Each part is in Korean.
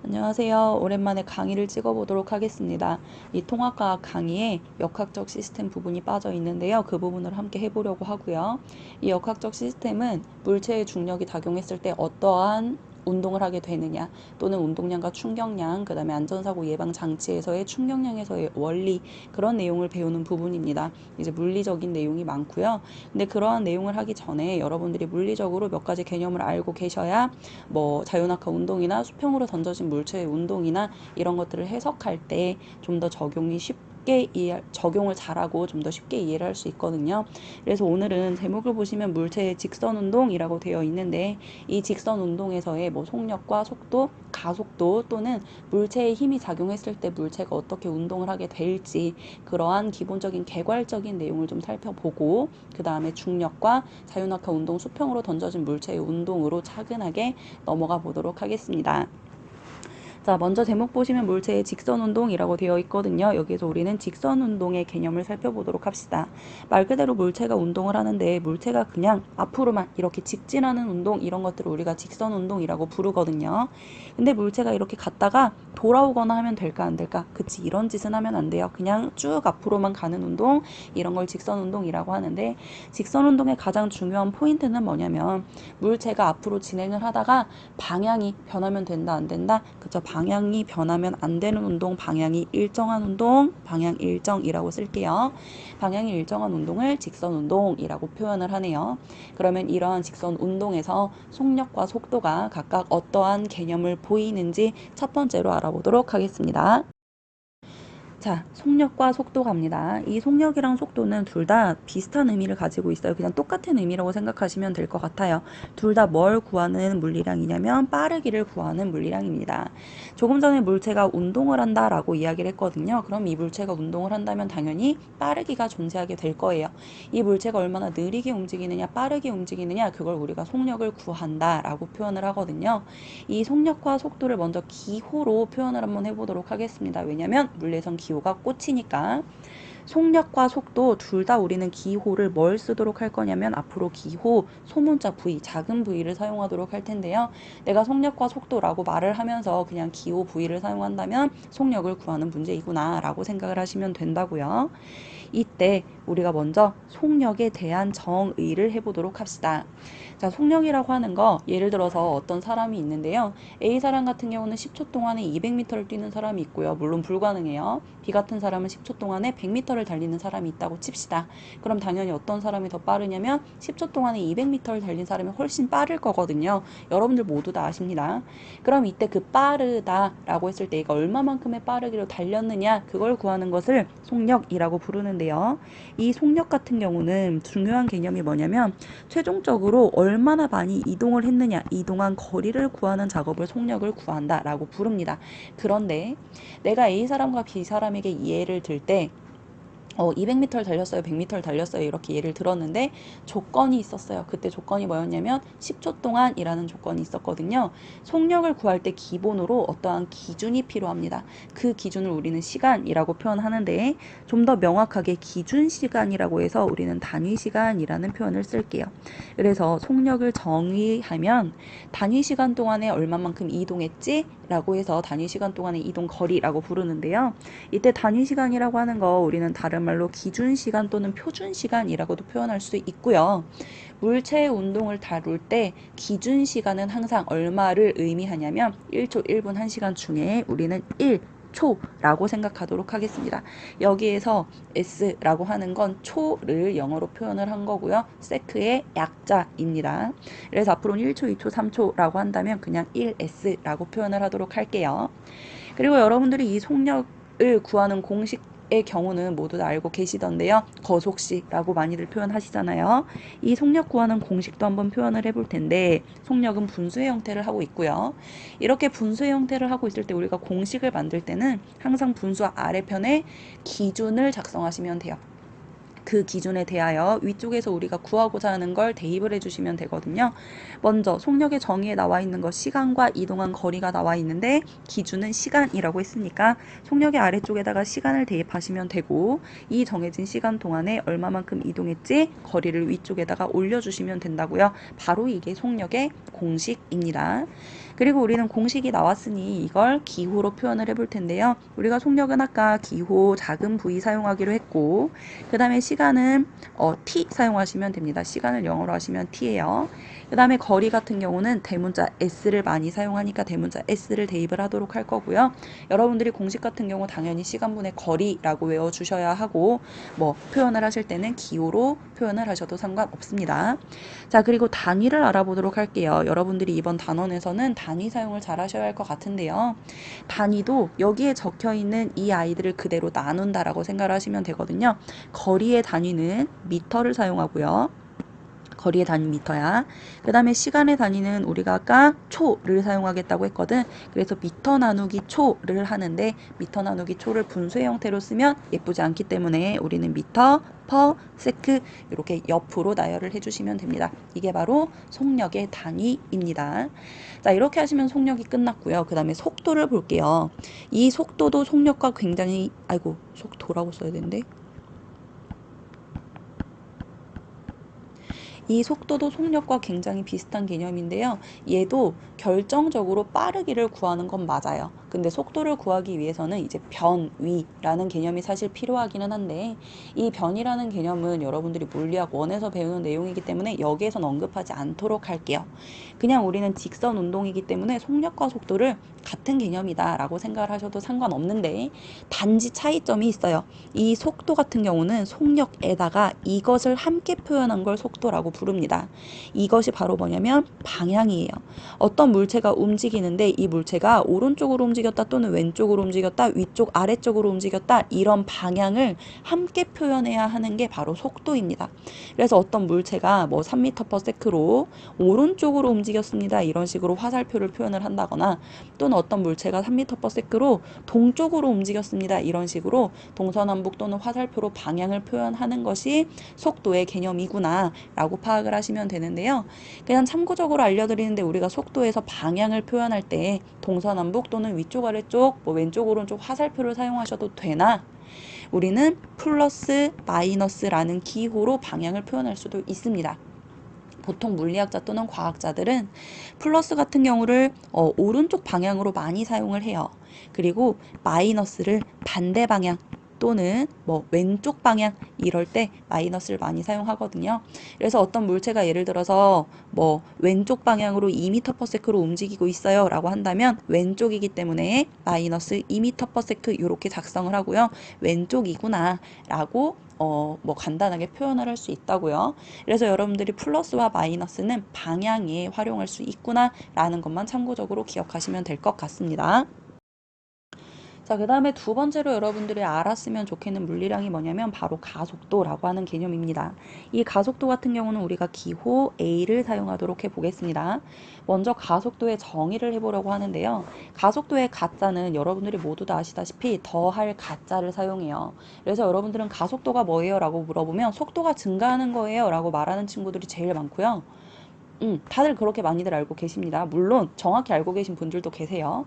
안녕하세요. 오랜만에 강의를 찍어보도록 하겠습니다. 이 통합과학 강의에 역학적 시스템 부분이 빠져 있는데요. 그 부분을 함께 해보려고 하고요. 이 역학적 시스템은 물체의 중력이 작용했을 때 어떠한 운동을 하게 되느냐, 또는 운동량과 충격량, 그 다음에 안전사고 예방 장치에서의 충격량에서의 원리, 그런 내용을 배우는 부분입니다. 이제 물리적인 내용이 많고요. 근데 그러한 내용을 하기 전에 여러분들이 물리적으로 몇 가지 개념을 알고 계셔야 뭐 자유낙하 운동이나 수평으로 던져진 물체의 운동이나 이런 것들을 해석할 때 좀 더 적용을 잘하고 좀 더 쉽게 이해를 할 수 있거든요. 그래서 오늘은 제목을 보시면 물체의 직선 운동이라고 되어 있는데, 이 직선 운동에서의 뭐 속력과 속도, 가속도, 또는 물체의 힘이 작용했을 때 물체가 어떻게 운동을 하게 될지, 그러한 기본적인 개괄적인 내용을 좀 살펴보고, 그 다음에 중력과 자유낙하 운동, 수평으로 던져진 물체의 운동으로 차근하게 넘어가 보도록 하겠습니다. 자, 먼저 제목 보시면 물체의 직선운동이라고 되어 있거든요. 여기서 우리는 직선운동의 개념을 살펴보도록 합시다. 말 그대로 물체가 운동을 하는데, 물체가 그냥 앞으로만 이렇게 직진하는 운동, 이런 것들을 우리가 직선운동이라고 부르거든요. 근데 물체가 이렇게 갔다가 돌아오거나 하면 될까 안 될까? 그치, 이런 짓은 하면 안 돼요. 그냥 쭉 앞으로만 가는 운동, 이런 걸 직선운동이라고 하는데, 직선운동의 가장 중요한 포인트는 뭐냐면, 물체가 앞으로 진행을 하다가 방향이 변하면 된다 안 된다? 그쵸, 방향이 변하면 안 되는 운동, 방향이 일정한 운동, 방향 일정이라고 쓸게요. 방향이 일정한 운동을 직선 운동이라고 표현을 하네요. 그러면 이러한 직선 운동에서 속력과 속도가 각각 어떠한 개념을 보이는지 첫 번째로 알아보도록 하겠습니다. 자, 속력과 속도 갑니다. 이 속력이랑 속도는 둘 다 비슷한 의미를 가지고 있어요. 그냥 똑같은 의미라고 생각하시면 될 것 같아요. 둘 다 뭘 구하는 물리량이냐면 빠르기를 구하는 물리량입니다. 조금 전에 물체가 운동을 한다라고 이야기를 했거든요. 그럼 이 물체가 운동을 한다면 당연히 빠르기가 존재하게 될 거예요. 이 물체가 얼마나 느리게 움직이느냐, 빠르게 움직이느냐, 그걸 우리가 속력을 구한다라고 표현을 하거든요. 이 속력과 속도를 먼저 기호로 표현을 한번 해보도록 하겠습니다. 왜냐하면 물리에선 기호가 꽃이니까. 속력과 속도 둘 다 우리는 기호를 뭘 쓰도록 할 거냐면, 앞으로 기호 소문자 V, 작은 V를 사용하도록 할 텐데요. 내가 속력과 속도라고 말을 하면서 그냥 기호 V를 사용한다면 속력을 구하는 문제이구나 라고 생각을 하시면 된다고요. 이때 우리가 먼저 속력에 대한 정의를 해보도록 합시다. 자, 속력이라고 하는 거, 예를 들어서 어떤 사람이 있는데요. A 사람 같은 경우는 10초 동안에 200m를 뛰는 사람이 있고요. 물론 불가능해요. B 같은 사람은 10초 동안에 100m를 달리는 사람이 있다고 칩시다. 그럼 당연히 어떤 사람이 더 빠르냐면 10초 동안에 200m를 달린 사람이 훨씬 빠를 거거든요. 여러분들 모두 다 아십니다. 그럼 이때 그 빠르다라고 했을 때 이가 얼마만큼의 빠르기로 달렸느냐, 그걸 구하는 것을 속력이라고 부르는데요. 이 속력 같은 경우는 중요한 개념이 뭐냐면, 최종적으로 얼마나 많이 이동을 했느냐, 이동한 거리를 구하는 작업을 속력을 구한다라고 부릅니다. 그런데 내가 A 사람과 B 사람에게 이해를 들 때 200m를 달렸어요, 100m를 달렸어요, 이렇게 예를 들었는데 조건이 있었어요. 그때 조건이 뭐였냐면 10초 동안이라는 조건이 있었거든요. 속력을 구할 때 기본으로 어떠한 기준이 필요합니다. 그 기준을 우리는 시간이라고 표현하는데, 좀 더 명확하게 기준 시간이라고 해서 우리는 단위 시간이라는 표현을 쓸게요. 그래서 속력을 정의하면 단위 시간 동안에 얼마만큼 이동했지? 라고 해서 단위 시간 동안의 이동 거리라고 부르는데요. 이때 단위 시간이라고 하는 거 우리는 다른 말로 기준 시간 또는 표준 시간이라고도 표현할 수 있고요. 물체의 운동을 다룰 때 기준 시간은 항상 얼마를 의미하냐면 1초, 1분, 1시간 중에 우리는 1초라고 생각하도록 하겠습니다. 여기에서 S라고 하는 건 초를 영어로 표현을 한 거고요. 세크의 약자입니다. 그래서 앞으로는 1초, 2초, 3초라고 한다면 그냥 1S라고 표현을 하도록 할게요. 그리고 여러분들이 이 속력을 구하는 공식의 경우는 모두 다 알고 계시던데요. 거속시라고 많이들 표현하시잖아요. 이 속력 구하는 공식도 한번 표현을 해볼 텐데, 속력은 분수의 형태를 하고 있고요. 이렇게 분수의 형태를 하고 있을 때 우리가 공식을 만들 때는 항상 분수 아래편에 기준을 작성하시면 돼요. 그 기준에 대하여 위쪽에서 우리가 구하고자 하는 걸 대입을 해주시면 되거든요. 먼저 속력의 정의에 나와 있는 것, 시간과 이동한 거리가 나와 있는데 기준은 시간이라고 했으니까 속력의 아래쪽에다가 시간을 대입하시면 되고, 이 정해진 시간 동안에 얼마만큼 이동했지, 거리를 위쪽에다가 올려주시면 된다고요. 바로 이게 속력의 공식입니다. 그리고 우리는 공식이 나왔으니 이걸 기호로 표현을 해볼 텐데요. 우리가 속력은 아까 기호 작은 v 사용하기로 했고, 그 다음에 시간은 t 사용하시면 됩니다. 시간을 영어로 하시면 t예요. 그 다음에 거리 같은 경우는 대문자 s를 많이 사용하니까 대문자 s를 대입을 하도록 할 거고요. 여러분들이 공식 같은 경우 당연히 시간분의 거리라고 외워주셔야 하고, 뭐 표현을 하실 때는 기호로 표현을 하셔도 상관없습니다. 자, 그리고 단위를 알아보도록 할게요. 여러분들이 이번 단원에서는 단위 사용을 잘 하셔야 할 것 같은데요. 단위도 여기에 적혀 있는 이 아이들을 그대로 나눈다라고 생각을 하시면 되거든요. 거리의 단위는 미터를 사용하고요. 거리의 단위 미터야. 그 다음에 시간의 단위는 우리가 아까 초를 사용하겠다고 했거든. 그래서 미터 나누기 초를 하는데 미터 나누기 초를 분수의 형태로 쓰면 예쁘지 않기 때문에 우리는 미터, 퍼, 세크 이렇게 옆으로 나열을 해주시면 됩니다. 이게 바로 속력의 단위입니다. 자, 이렇게 하시면 속력이 끝났고요. 그 다음에 속도를 볼게요. 이 속도도 속력과 굉장히 속도라고 써야 되는데 이 속도도 속력과 굉장히 비슷한 개념인데요. 얘도 결정적으로 빠르기를 구하는 건 맞아요. 근데 속도를 구하기 위해서는 이제 변위라는 개념이 사실 필요하기는 한데 이 변이라는 개념은 여러분들이 물리학 1에서 배우는 내용이기 때문에 여기에선 언급하지 않도록 할게요. 그냥 우리는 직선 운동이기 때문에 속력과 속도를 같은 개념이다 라고 생각을 하셔도 상관없는데 단지 차이점이 있어요. 이 속도 같은 경우는 속력에다가 이것을 함께 표현한 걸 속도라고 부릅니다. 이것이 바로 뭐냐면 방향이에요. 어떤 물체가 움직이는데 이 물체가 오른쪽으로 움직였다 또는 왼쪽으로 움직였다 위쪽 아래쪽으로 움직였다 이런 방향을 함께 표현해야 하는 게 바로 속도입니다. 그래서 어떤 물체가 뭐 3m/s로 오른쪽으로 움직였습니다 이런 식으로 화살표를 표현을 한다거나 또는 어떤 물체가 3m/s로 동쪽으로 움직였습니다 이런 식으로 동서남북 또는 화살표로 방향을 표현하는 것이 속도의 개념이구나 라고 파악을 하시면 되는데요. 그냥 참고적으로 알려드리는데 우리가 속도에서 방향을 표현할 때 동서남북 또는 위쪽 아래쪽 뭐 왼쪽 오른쪽 화살표를 사용하셔도 되나 우리는 플러스 마이너스라는 기호로 방향을 표현할 수도 있습니다. 보통 물리학자 또는 과학자들은 플러스 같은 경우를 오른쪽 방향으로 많이 사용을 해요. 그리고 마이너스를 반대 방향 또는 뭐 왼쪽 방향 이럴 때 마이너스를 많이 사용하거든요. 그래서 어떤 물체가 예를 들어서 뭐 왼쪽 방향으로 2m/s로 움직이고 있어요 라고 한다면 왼쪽이기 때문에 마이너스 2m/s 이렇게 작성을 하고요. 왼쪽이구나 라고 뭐 간단하게 표현을 할 수 있다고요. 그래서 여러분들이 플러스와 마이너스는 방향에 활용할 수 있구나 라는 것만 참고적으로 기억하시면 될 것 같습니다. 자, 그 다음에 두 번째로 여러분들이 알았으면 좋겠는 물리량이 뭐냐면 바로 가속도라고 하는 개념입니다. 이 가속도 같은 경우는 우리가 기호 A를 사용하도록 해보겠습니다. 먼저 가속도의 정의를 해보려고 하는데요. 가속도의 가짜는 여러분들이 모두 다 아시다시피 더할 가짜를 사용해요. 그래서 여러분들은 가속도가 뭐예요? 라고 물어보면 속도가 증가하는 거예요 라고 말하는 친구들이 제일 많고요. 다들 그렇게 많이들 알고 계십니다. 물론 정확히 알고 계신 분들도 계세요.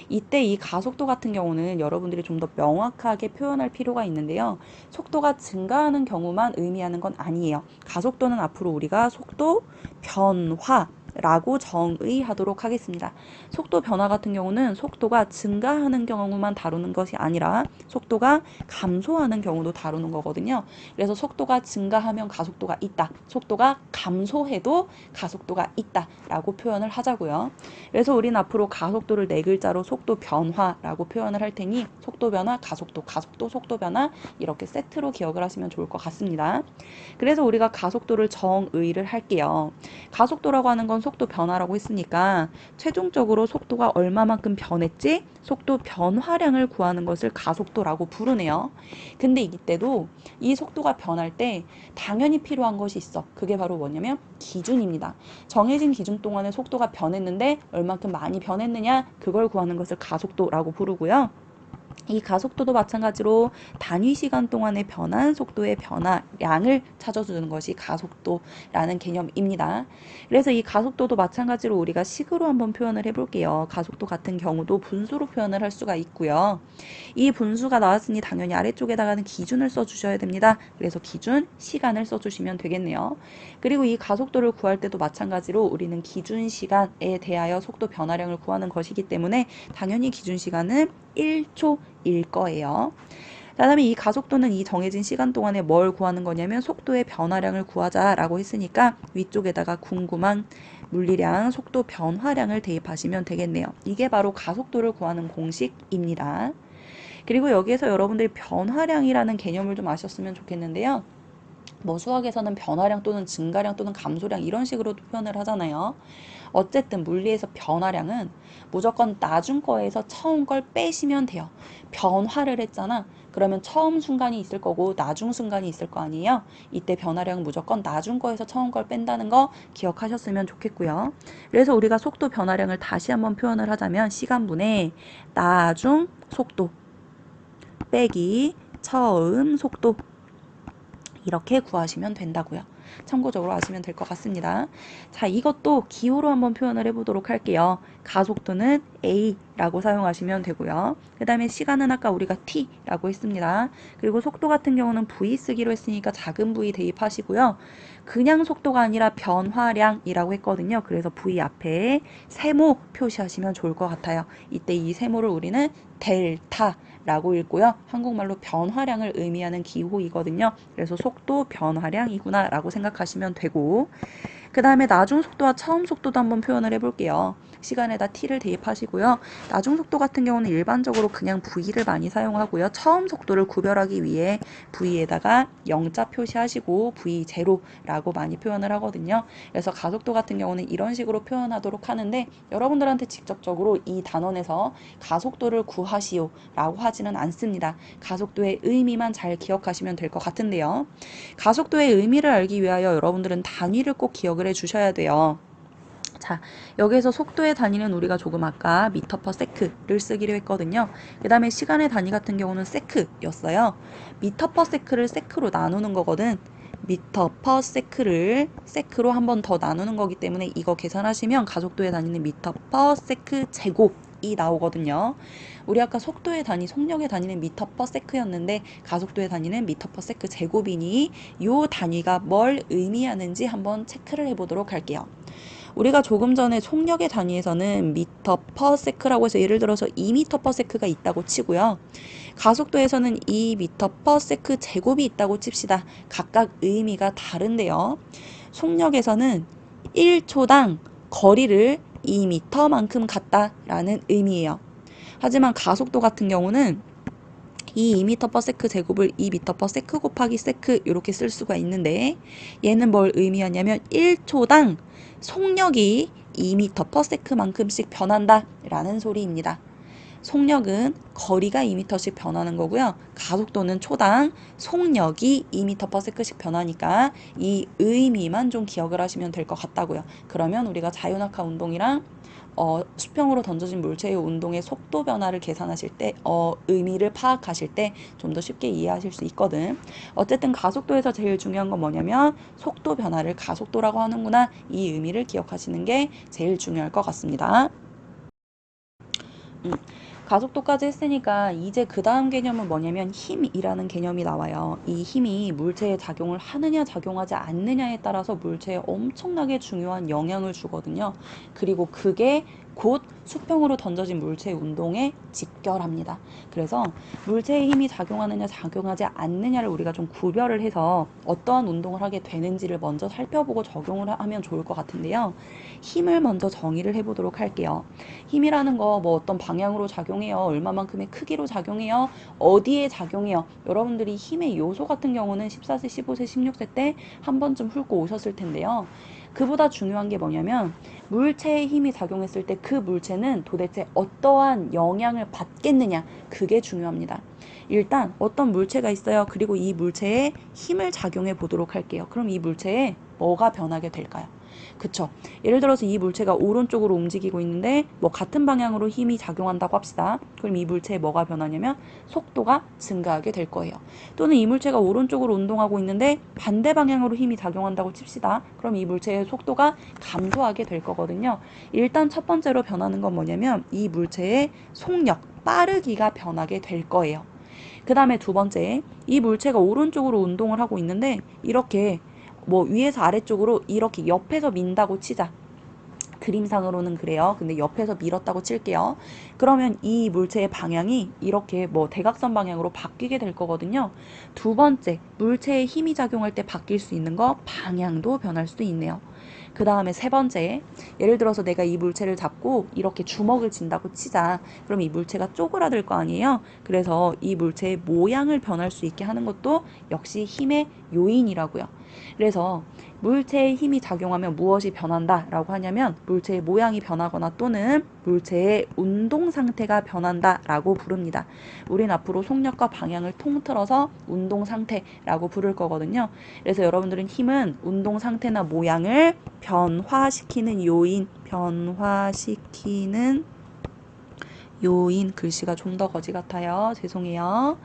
이때 이 가속도 같은 경우는 여러분들이 좀 더 명확하게 표현할 필요가 있는데요. 속도가 증가하는 경우만 의미하는 건 아니에요. 가속도는 앞으로 우리가 속도 변화 라고 정의하도록 하겠습니다. 속도 변화 같은 경우는 속도가 증가하는 경우만 다루는 것이 아니라 속도가 감소하는 경우도 다루는 거거든요. 그래서 속도가 증가하면 가속도가 있다. 속도가 감소해도 가속도가 있다 라고 표현을 하자고요. 그래서 우리는 앞으로 가속도를 네 글자로 속도 변화라고 표현을 할 테니 속도 변화, 가속도, 가속도, 속도 변화 이렇게 세트로 기억을 하시면 좋을 것 같습니다. 그래서 우리가 가속도를 정의를 할게요. 가속도라고 하는 건 속도 변화라고 했으니까 최종적으로 속도가 얼마만큼 변했지? 속도 변화량을 구하는 것을 가속도라고 부르네요. 근데 이때도 이 속도가 변할 때 당연히 필요한 것이 있어. 그게 바로 뭐냐면 기준입니다. 정해진 기준 동안에 속도가 변했는데 얼마큼 많이 변했느냐? 그걸 구하는 것을 가속도라고 부르고요. 이 가속도도 마찬가지로 단위 시간 동안의 변환 속도의 변화량을 찾아주는 것이 가속도라는 개념입니다. 그래서 이 가속도도 마찬가지로 우리가 식으로 한번 표현을 해볼게요. 가속도 같은 경우도 분수로 표현을 할 수가 있고요. 이 분수가 나왔으니 당연히 아래쪽에다가는 기준을 써주셔야 됩니다. 그래서 기준 시간을 써주시면 되겠네요. 그리고 이 가속도를 구할 때도 마찬가지로 우리는 기준 시간에 대하여 속도 변화량을 구하는 것이기 때문에 당연히 기준 시간은 1초일 거예요. 그다음에 이 가속도는 이 정해진 시간 동안에 뭘 구하는 거냐면 속도의 변화량을 구하자라고 했으니까 위쪽에다가 궁금한 물리량, 속도 변화량을 대입하시면 되겠네요. 이게 바로 가속도를 구하는 공식입니다. 그리고 여기에서 여러분들이 변화량이라는 개념을 좀 아셨으면 좋겠는데요. 뭐 수학에서는 변화량 또는 증가량 또는 감소량 이런 식으로도 표현을 하잖아요. 어쨌든 물리에서 변화량은 무조건 나중 거에서 처음 걸 빼시면 돼요. 변화를 했잖아. 그러면 처음 순간이 있을 거고 나중 순간이 있을 거 아니에요. 이때 변화량은 무조건 나중 거에서 처음 걸 뺀다는 거 기억하셨으면 좋겠고요. 그래서 우리가 속도 변화량을 다시 한번 표현을 하자면 시간분의 나중 속도 빼기 처음 속도 이렇게 구하시면 된다고요. 참고적으로 아시면 될 것 같습니다. 자, 이것도 기호로 한번 표현을 해보도록 할게요. 가속도는 A라고 사용하시면 되고요. 그 다음에 시간은 아까 우리가 T라고 했습니다. 그리고 속도 같은 경우는 V 쓰기로 했으니까 작은 V 대입하시고요. 그냥 속도가 아니라 변화량이라고 했거든요. 그래서 V 앞에 세모 표시하시면 좋을 것 같아요. 이때 이 세모를 우리는 델타라고 읽고요. 한국말로 변화량을 의미하는 기호이거든요. 그래서 속도 변화량이구나 라고 생각하시면 되고, 그 다음에 나중 속도와 처음 속도도 한번 표현을 해볼게요. 시간에다 t를 대입하시고요. 나중 속도 같은 경우는 일반적으로 그냥 v를 많이 사용하고요. 처음 속도를 구별하기 위해 v에다가 0자 표시하시고 v0라고 많이 표현을 하거든요. 그래서 가속도 같은 경우는 이런 식으로 표현하도록 하는데 여러분들한테 직접적으로 이 단원에서 가속도를 구하시오 라고 하지는 않습니다. 가속도의 의미만 잘 기억하시면 될 것 같은데요. 가속도의 의미를 알기 위하여 여러분들은 단위를 꼭 기억을 해주셔야 돼요. 자, 여기에서 속도의 단위는 우리가 조금 아까 미터 퍼 세크를 쓰기로 했거든요. 그 다음에 시간의 단위 같은 경우는 세크였어요. 미터 퍼 세크를 세크로 나누는 거거든. 미터 퍼 세크를 세크로 한 번 더 나누는 거기 때문에 이거 계산하시면 가속도의 단위는 미터 퍼 세크 제곱이 나오거든요. 우리 아까 속도의 단위, 속력의 단위는 미터 퍼 세크였는데 가속도의 단위는 미터 퍼 세크 제곱이니 이 단위가 뭘 의미하는지 한번 체크를 해보도록 할게요. 우리가 조금 전에 속력의 단위에서는 미터 퍼 세크라고 해서 예를 들어서 2미터 퍼 세크가 있다고 치고요. 가속도에서는 2미터 퍼 세크 제곱이 있다고 칩시다. 각각 의미가 다른데요. 속력에서는 1초당 거리를 2미터만큼 갔다라는 의미예요. 하지만 가속도 같은 경우는 이 2m per 세크 제곱을 2m per 세크 곱하기 세크 이렇게 쓸 수가 있는데 얘는 뭘 의미하냐면 1초당 속력이 2m per 세크만큼씩 변한다 라는 소리입니다. 속력은 거리가 2m씩 변하는 거고요. 가속도는 초당 속력이 2m per 세크씩 변하니까 이 의미만 좀 기억을 하시면 될 것 같다고요. 그러면 우리가 자유낙하 운동이랑 수평으로 던져진 물체의 운동의 속도 변화를 계산하실 때 의미를 파악하실 때 좀 더 쉽게 이해하실 수 있거든. 어쨌든 가속도에서 제일 중요한 건 뭐냐면 속도 변화를 가속도라고 하는구나. 이 의미를 기억하시는 게 제일 중요할 것 같습니다. 가속도까지 했으니까 이제 그 다음 개념은 뭐냐면 힘이라는 개념이 나와요. 이 힘이 물체에 작용을 하느냐 작용하지 않느냐에 따라서 물체에 엄청나게 중요한 영향을 주거든요. 그리고 그게 곧 수평으로 던져진 물체의 운동에 직결합니다. 그래서 물체의 힘이 작용하느냐 작용하지 않느냐를 우리가 좀 구별을 해서 어떠한 운동을 하게 되는지를 먼저 살펴보고 적용을 하면 좋을 것 같은데요. 힘을 먼저 정의를 해보도록 할게요. 힘이라는 거 뭐 어떤 방향으로 작용해요, 얼마만큼의 크기로 작용해요, 어디에 작용해요. 여러분들이 힘의 요소 같은 경우는 14세, 15세, 16세 때 한 번쯤 훑고 오셨을 텐데요. 그보다 중요한 게 뭐냐면 물체의 힘이 작용했을 때 그 물체는 도대체 어떠한 영향을 받겠느냐, 그게 중요합니다. 일단 어떤 물체가 있어요. 그리고 이 물체에 힘을 작용해 보도록 할게요. 그럼 이 물체에 뭐가 변하게 될까요? 그쵸? 예를 들어서 이 물체가 오른쪽으로 움직이고 있는데 뭐 같은 방향으로 힘이 작용한다고 합시다. 그럼 이 물체에 뭐가 변하냐면 속도가 증가하게 될 거예요. 또는 이 물체가 오른쪽으로 운동하고 있는데 반대 방향으로 힘이 작용한다고 칩시다. 그럼 이 물체의 속도가 감소하게 될 거거든요. 일단 첫 번째로 변하는 건 뭐냐면 이 물체의 속력, 빠르기가 변하게 될 거예요. 그 다음에 두 번째, 이 물체가 오른쪽으로 운동을 하고 있는데 이렇게 뭐 위에서 아래쪽으로 이렇게 옆에서 민다고 치자. 그림상으로는 그래요. 근데 옆에서 밀었다고 칠게요. 그러면 이 물체의 방향이 이렇게 뭐 대각선 방향으로 바뀌게 될 거거든요. 두 번째, 물체에 힘이 작용할 때 바뀔 수 있는 거 방향도 변할 수도 있네요. 그 다음에 세 번째, 예를 들어서 내가 이 물체를 잡고 이렇게 주먹을 쥔다고 치자. 그럼 이 물체가 쪼그라들 거 아니에요. 그래서 이 물체의 모양을 변할 수 있게 하는 것도 역시 힘의 요인이라고요. 그래서 물체에 힘이 작용하면 무엇이 변한다 라고 하냐면 물체의 모양이 변하거나 또는 물체의 운동 상태가 변한다 라고 부릅니다. 우린 앞으로 속력과 방향을 통틀어서 운동 상태라고 부를 거거든요. 그래서 여러분들은 힘은 운동 상태나 모양을 변화시키는 요인, 글씨가 좀 더 거지 같아요. 죄송해요.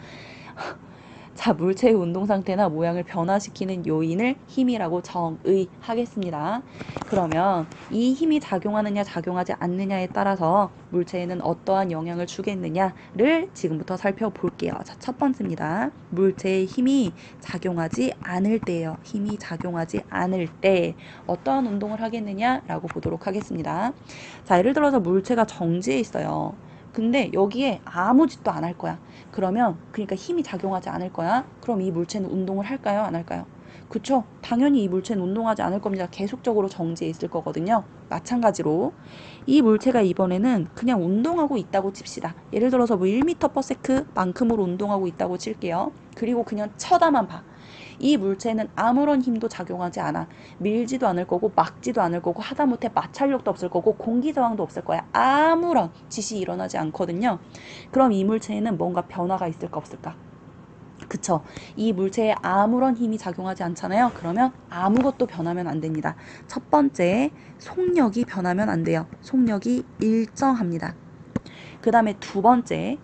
자, 물체의 운동 상태나 모양을 변화시키는 요인을 힘이라고 정의하겠습니다. 그러면 이 힘이 작용하느냐 작용하지 않느냐에 따라서 물체에는 어떠한 영향을 주겠느냐를 지금부터 살펴볼게요. 자, 첫 번째입니다. 물체의 힘이 작용하지 않을 때예요. 힘이 작용하지 않을 때 어떠한 운동을 하겠느냐라고 보도록 하겠습니다. 자, 예를 들어서 물체가 정지해 있어요. 근데 여기에 아무 짓도 안 할 거야. 그러면 그러니까 힘이 작용하지 않을 거야. 그럼 이 물체는 운동을 할까요? 안 할까요? 그쵸? 당연히 이 물체는 운동하지 않을 겁니다. 계속적으로 정지해 있을 거거든요. 마찬가지로 이 물체가 이번에는 그냥 운동하고 있다고 칩시다. 예를 들어서 뭐 1m/s 만큼으로 운동하고 있다고 칠게요. 그리고 그냥 쳐다만 봐. 이 물체는 아무런 힘도 작용하지 않아. 밀지도 않을 거고 막지도 않을 거고 하다못해 마찰력도 없을 거고 공기 저항도 없을 거야. 아무런 짓이 일어나지 않거든요. 그럼 이 물체에는 뭔가 변화가 있을까 없을까? 그쵸? 이 물체에 아무런 힘이 작용하지 않잖아요. 그러면 아무것도 변하면 안 됩니다. 첫 번째, 속력이 변하면 안 돼요. 속력이 일정합니다. 그 다음에 두 번째,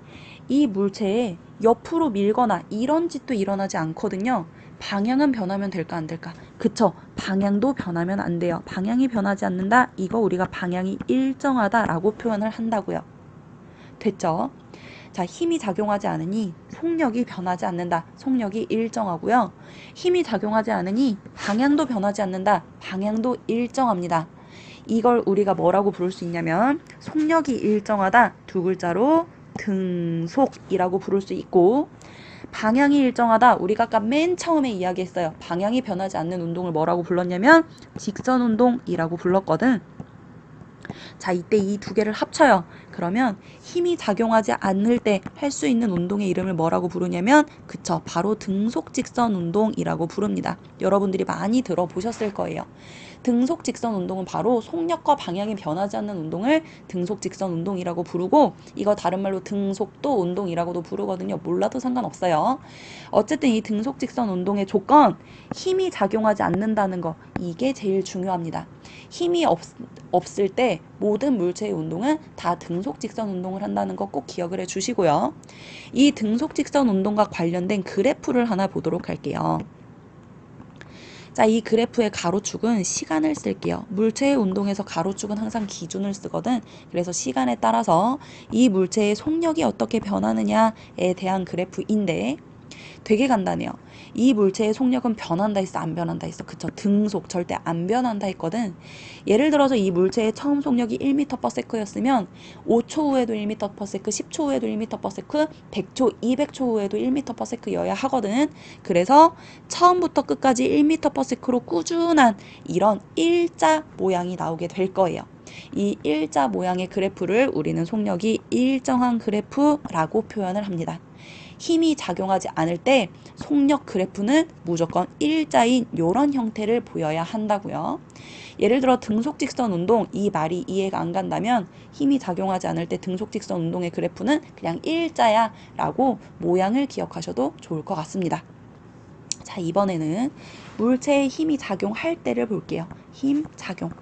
이 물체에 옆으로 밀거나 이런 짓도 일어나지 않거든요. 방향은 변하면 될까 안 될까? 그쵸? 방향도 변하면 안 돼요. 방향이 변하지 않는다? 이거 우리가 방향이 일정하다라고 표현을 한다고요. 됐죠? 자, 힘이 작용하지 않으니 속력이 변하지 않는다. 속력이 일정하고요. 힘이 작용하지 않으니 방향도 변하지 않는다. 방향도 일정합니다. 이걸 우리가 뭐라고 부를 수 있냐면 속력이 일정하다 두 글자로 등속이라고 부를 수 있고, 방향이 일정하다 우리가 아까 맨 처음에 이야기했어요. 방향이 변하지 않는 운동을 뭐라고 불렀냐면 직선 운동이라고 불렀거든. 자, 이때 이 두 개를 합쳐요. 그러면 힘이 작용하지 않을 때 할 수 있는 운동의 이름을 뭐라고 부르냐면 그쵸, 바로 등속 직선 운동이라고 부릅니다. 여러분들이 많이 들어보셨을 거예요. 등속 직선 운동은 바로 속력과 방향이 변하지 않는 운동을 등속 직선 운동이라고 부르고, 이거 다른 말로 등속도 운동이라고도 부르거든요. 몰라도 상관없어요. 어쨌든 이 등속 직선 운동의 조건, 힘이 작용하지 않는다는 거, 이게 제일 중요합니다. 힘이 없을 때 모든 물체의 운동은 다 등속 직선 운동을 한다는 거 꼭 기억을 해 주시고요. 이 등속 직선 운동과 관련된 그래프를 하나 보도록 할게요. 자, 이 그래프의 가로축은 시간을 쓸게요. 물체의 운동에서 가로축은 항상 기준을 쓰거든. 그래서 시간에 따라서 이 물체의 속력이 어떻게 변하느냐에 대한 그래프인데 되게 간단해요. 이 물체의 속력은 변한다 했어, 안 변한다 했어? 그쵸? 등속, 절대 안 변한다 했거든. 예를 들어서 이 물체의 처음 속력이 1m/s였으면 5초 후에도 1m/s, 10초 후에도 1m/s, 100초, 200초 후에도 1m/s여야 하거든. 그래서 처음부터 끝까지 1m/s로 꾸준한 이런 일자 모양이 나오게 될 거예요. 이 일자 모양의 그래프를 우리는 속력이 일정한 그래프라고 표현을 합니다. 힘이 작용하지 않을 때 속력 그래프는 무조건 일자인 이런 형태를 보여야 한다고요. 예를 들어 등속직선 운동, 이 말이 이해가 안 간다면 힘이 작용하지 않을 때 등속직선 운동의 그래프는 그냥 일자야 라고 모양을 기억하셔도 좋을 것 같습니다. 자, 이번에는 물체에 힘이 작용할 때를 볼게요. 힘 작용.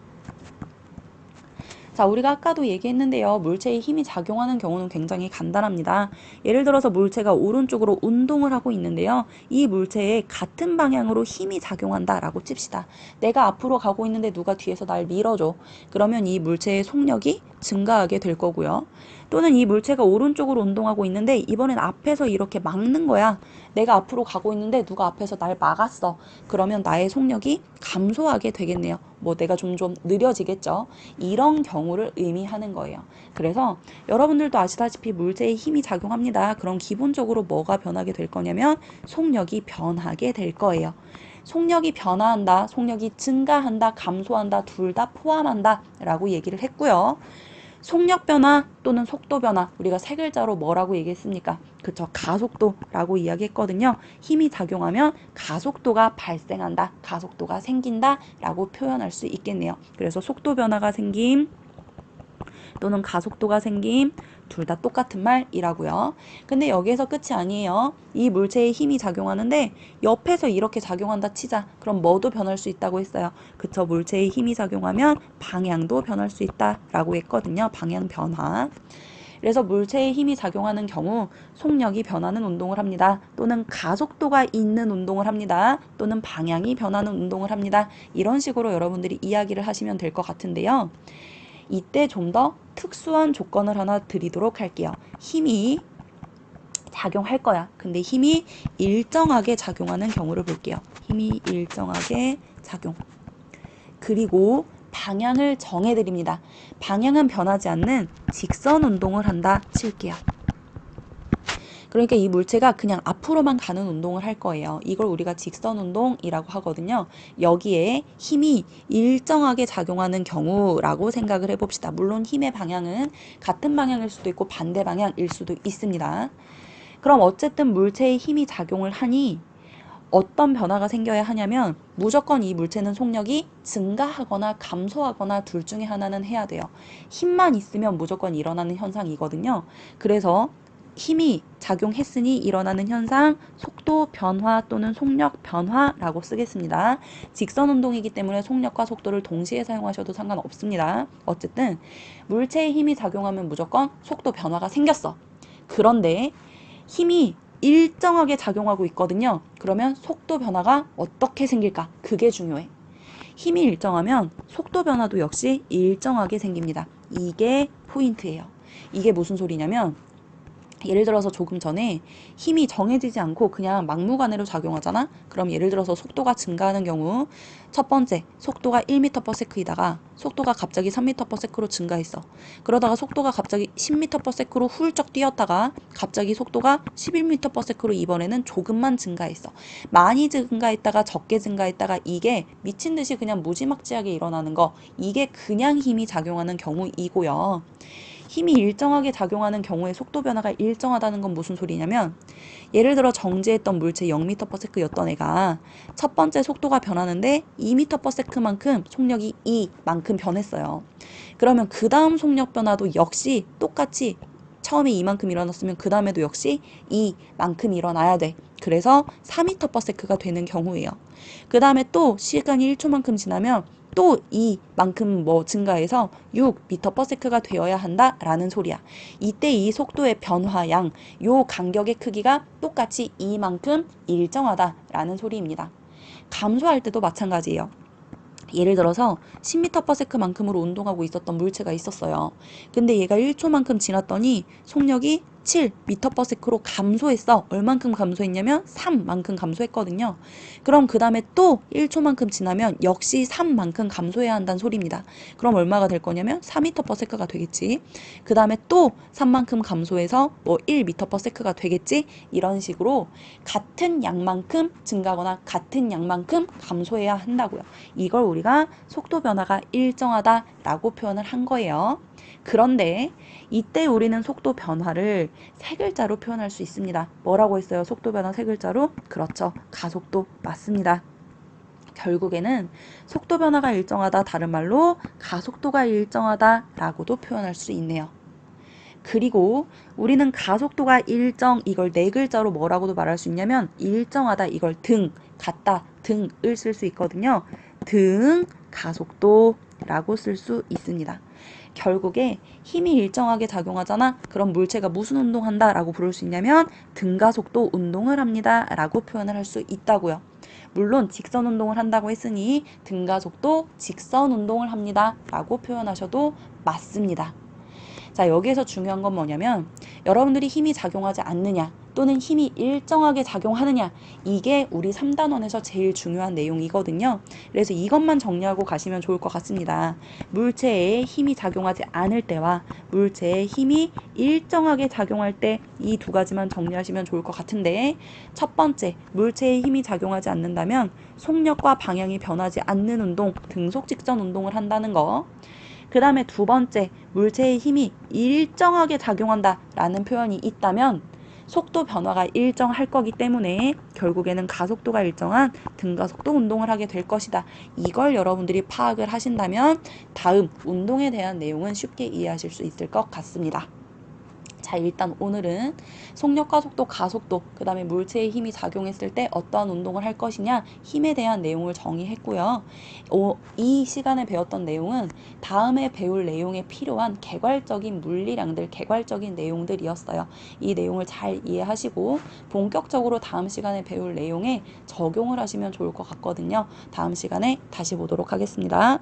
자, 우리가 아까도 얘기했는데요. 물체에 힘이 작용하는 경우는 굉장히 간단합니다. 예를 들어서 물체가 오른쪽으로 운동을 하고 있는데요. 이 물체에 같은 방향으로 힘이 작용한다라고 칩시다. 내가 앞으로 가고 있는데 누가 뒤에서 날 밀어줘. 그러면 이 물체의 속력이 증가하게 될 거고요. 또는 이 물체가 오른쪽으로 운동하고 있는데 이번엔 앞에서 이렇게 막는 거야. 내가 앞으로 가고 있는데 누가 앞에서 날 막았어. 그러면 나의 속력이 감소하게 되겠네요. 뭐 내가 좀 느려지겠죠. 이런 경우를 의미하는 거예요. 그래서 여러분들도 아시다시피 물체에 힘이 작용합니다. 그럼 기본적으로 뭐가 변하게 될 거냐면 속력이 변하게 될 거예요. 속력이 변화한다, 속력이 증가한다, 감소한다, 둘 다 포함한다 라고 얘기를 했고요. 속력 변화 또는 속도 변화, 우리가 세 글자로 뭐라고 얘기했습니까? 그쵸, 가속도라고 이야기했거든요. 힘이 작용하면 가속도가 발생한다, 가속도가 생긴다 라고 표현할 수 있겠네요. 그래서 속도 변화가 생김 또는 가속도가 생김, 둘 다 똑같은 말이라고요. 근데 여기에서 끝이 아니에요. 이 물체에 힘이 작용하는데 옆에서 이렇게 작용한다 치자. 그럼 뭐도 변할 수 있다고 했어요. 그쵸, 물체에 힘이 작용하면 방향도 변할 수 있다라고 했거든요. 방향 변화. 그래서 물체에 힘이 작용하는 경우 속력이 변하는 운동을 합니다. 또는 가속도가 있는 운동을 합니다. 또는 방향이 변하는 운동을 합니다. 이런 식으로 여러분들이 이야기를 하시면 될 것 같은데요. 이때 좀 더 특수한 조건을 하나 드리도록 할게요. 힘이 작용할 거야. 근데 힘이 일정하게 작용하는 경우를 볼게요. 힘이 일정하게 작용. 그리고 방향을 정해드립니다. 방향은 변하지 않는 직선 운동을 한다 칠게요. 그러니까 이 물체가 그냥 앞으로만 가는 운동을 할 거예요. 이걸 우리가 직선 운동이라고 하거든요. 여기에 힘이 일정하게 작용하는 경우라고 생각을 해봅시다. 물론 힘의 방향은 같은 방향일 수도 있고 반대 방향일 수도 있습니다. 그럼 어쨌든 물체에 힘이 작용을 하니 어떤 변화가 생겨야 하냐면 무조건 이 물체는 속력이 증가하거나 감소하거나 둘 중에 하나는 해야 돼요. 힘만 있으면 무조건 일어나는 현상이거든요. 그래서 힘이 작용했으니 일어나는 현상, 속도 변화 또는 속력 변화라고 쓰겠습니다. 직선 운동이기 때문에 속력과 속도를 동시에 사용하셔도 상관없습니다. 어쨌든 물체에 힘이 작용하면 무조건 속도 변화가 생겼어. 그런데 힘이 일정하게 작용하고 있거든요. 그러면 속도 변화가 어떻게 생길까? 그게 중요해. 힘이 일정하면 속도 변화도 역시 일정하게 생깁니다. 이게 포인트예요. 이게 무슨 소리냐면 예를 들어서 조금 전에 힘이 정해지지 않고 그냥 막무가내로 작용하잖아? 그럼 예를 들어서 속도가 증가하는 경우 첫 번째, 속도가 1m/s이다가 속도가 갑자기 3m/s로 증가했어. 그러다가 속도가 갑자기 10m/s로 훌쩍 뛰었다가 갑자기 속도가 11m/s로 이번에는 조금만 증가했어. 많이 증가했다가 적게 증가했다가 이게 미친 듯이 그냥 무지막지하게 일어나는 거, 이게 그냥 힘이 작용하는 경우이고요. 힘이 일정하게 작용하는 경우에 속도 변화가 일정하다는 건 무슨 소리냐면 예를 들어 정지했던 물체 0m/s였던 애가 첫 번째 속도가 변하는데 2m/s만큼 속력이 2만큼 변했어요. 그러면 그 다음 속력 변화도 역시 똑같이 처음에 이만큼 일어났으면 그 다음에도 역시 이만큼 일어나야 돼. 그래서 4m/s가 되는 경우예요. 그 다음에 또 시간이 1초만큼 지나면 또 이만큼 증가해서 6m/s가 되어야 한다라는 소리야. 이때 이 속도의 변화량, 요 간격의 크기가 똑같이 이만큼 일정하다라는 소리입니다. 감소할 때도 마찬가지예요. 예를 들어서 10m/s만큼으로 운동하고 있었던 물체가 있었어요. 근데 얘가 1초만큼 지났더니 속력이 7m/s로 감소했어. 얼만큼 감소했냐면 3만큼 감소했거든요. 그럼 그 다음에 또 1초만큼 지나면 역시 3만큼 감소해야 한다는 소리입니다. 그럼 얼마가 될 거냐면 4m/s가 되겠지. 그 다음에 또 3만큼 감소해서 1m/s가 되겠지. 이런 식으로 같은 양만큼 증가하거나 같은 양만큼 감소해야 한다고요. 이걸 우리가 속도 변화가 일정하다라고 표현을 한 거예요. 그런데 이때 우리는 속도 변화를 세 글자로 표현할 수 있습니다. 뭐라고 했어요? 속도 변화 세 글자로? 그렇죠. 가속도 맞습니다. 결국에는 속도 변화가 일정하다, 다른 말로 가속도가 일정하다라고도 표현할 수 있네요. 그리고 우리는 가속도가 일정, 이걸 네 글자로 뭐라고도 말할 수 있냐면 일정하다, 이걸 등, 같다, 등을 쓸 수 있거든요. 등 가속도라고 쓸 수 있습니다. 결국에 힘이 일정하게 작용하잖아. 그럼 물체가 무슨 운동한다 라고 부를 수 있냐면 등가속도 운동을 합니다 라고 표현을 할 수 있다고요. 물론 직선 운동을 한다고 했으니 등가속도 직선 운동을 합니다 라고 표현하셔도 맞습니다. 자, 여기에서 중요한 건 뭐냐면 여러분들이 힘이 작용하지 않느냐 또는 힘이 일정하게 작용하느냐, 이게 우리 3단원에서 제일 중요한 내용이거든요. 그래서 이것만 정리하고 가시면 좋을 것 같습니다. 물체에 힘이 작용하지 않을 때와 물체에 힘이 일정하게 작용할 때 이 두 가지만 정리하시면 좋을 것 같은데, 첫 번째, 물체에 힘이 작용하지 않는다면 속력과 방향이 변하지 않는 운동, 등속 직전 운동을 한다는 거. 그 다음에 두 번째, 물체의 힘이 일정하게 작용한다 라는 표현이 있다면 속도 변화가 일정할 거기 때문에 결국에는 가속도가 일정한 등가속도 운동을 하게 될 것이다. 이걸 여러분들이 파악을 하신다면 다음 운동에 대한 내용은 쉽게 이해하실 수 있을 것 같습니다. 자, 일단 오늘은 속력과 속도, 가속도, 그 다음에 물체의 힘이 작용했을 때 어떠한 운동을 할 것이냐, 힘에 대한 내용을 정의했고요. 이 시간에 배웠던 내용은 다음에 배울 내용에 필요한 개괄적인 물리량들, 개괄적인 내용들이었어요. 이 내용을 잘 이해하시고 본격적으로 다음 시간에 배울 내용에 적용을 하시면 좋을 것 같거든요. 다음 시간에 다시 보도록 하겠습니다.